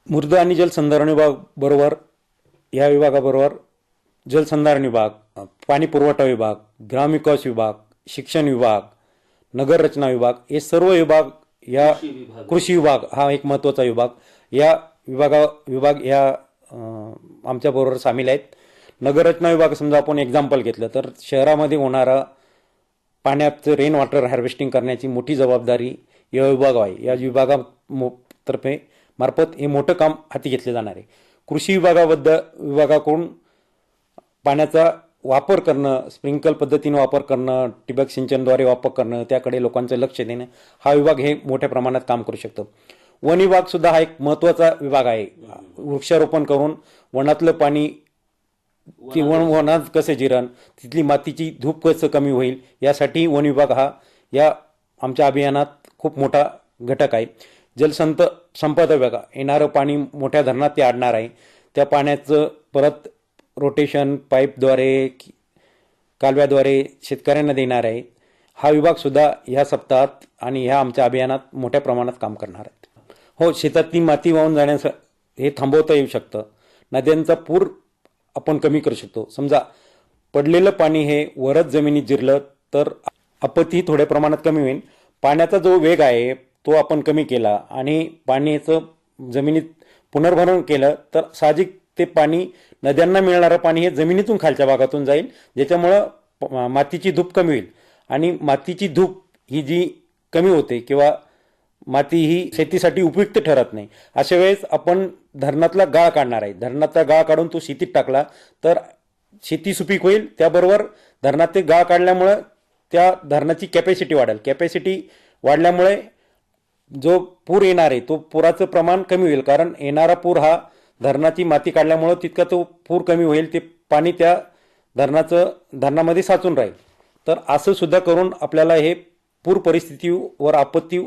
मृद आणि जलसंधारण विभाग बरोबर या विभागाबरोबर जलसंधारण विभाग, पाणी पुरवठा विभाग, ग्रामविकास विभाग, शिक्षण विभाग, नगर रचना विभाग हे सर्व विभाग या कृषी विभाग हा एक महत्त्वाचा विभाग या विभाग या आमच्याबरोबर सामील आहेत. नगर रचना विभाग समजा आपण एक्झाम्पल घेतलं तर शहरामध्ये होणारा पाण्याचं रेन वॉटर हार्वेस्टिंग करण्याची मोठी जबाबदारी या विभाग आहे. या विभागातर्फे मार्फत हे मोठं काम हाती घेतले जाणार आहे. कृषी विभागाकडून पाण्याचा वापर करणं, स्प्रिंकल पद्धतीने वापर करणं, ठिबक सिंचनद्वारे वापर करणं, त्याकडे लोकांचं लक्ष देणं, हा विभाग हे मोठ्या प्रमाणात काम करू शकतो. वन विभाग सुद्धा हा एक महत्त्वाचा विभाग आहे. वृक्षारोपण करून वनातलं पाणी वनात कसं जिरण, तिथली मातीची धूप कसं कमी होईल यासाठी वन विभाग हा या आमच्या अभियानात खूप मोठा घटक आहे. संपदा विभाग येणारं पाणी मोठ्या धरणात ते आणणार आहे. त्या पाण्याचं परत रोटेशन पाईपद्वारे कालव्याद्वारे शेतकऱ्यांना देणार आहे. हा विभाग सुद्धा ह्या सप्ताहात आणि ह्या आमच्या अभियानात मोठ्या प्रमाणात काम करणार आहेत. हो, शेतातली माती वाहून जाण्याचं हे थांबवता येऊ शकतं. नद्यांचा पूर आपण कमी करू शकतो. समजा पडलेलं पाणी हे वरच जमिनीत जिरलं तर आपत्ती थोड्या प्रमाणात कमी होईल. पाण्याचा जो वेग आहे तो आपण कमी केला आणि पाण्याचं जमिनीत पुनर्भरण केलं तर साहजिक ते पाणी नद्यांना मिळणारं पाणी हे जमिनीतून खालच्या भागातून जाईल, ज्याच्यामुळं मातीची धूप कमी होईल. आणि मातीची धूप ही जी कमी होते किंवा माती ही शेतीसाठी उपयुक्त ठरत नाही, अशा वेळेस आपण धरणातला गाळ काढणार आहे. धरणातला गाळ काढून तो शेतीत टाकला तर शेती सुपीक होईल. त्याबरोबर धरणात ते गाळ काढल्यामुळं त्या धरणाची कॅपॅसिटी वाढेल. कॅपॅसिटी वाढल्यामुळे जो पूर येणार आहे तो पुराचं प्रमाण कमी होईल, कारण येणारा पूर हा धरणाची माती काढल्यामुळं तितका तो पूर कमी होईल. ते पाणी त्या धरणामध्ये साचून राहील. तर असं सुद्धा करून आपल्याला हे पूर परिस्थितीवर आपत्ती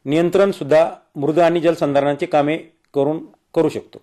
नियंत्रण सुद्धा मृद आणि जलसंधारणाची कामे करू शकतो.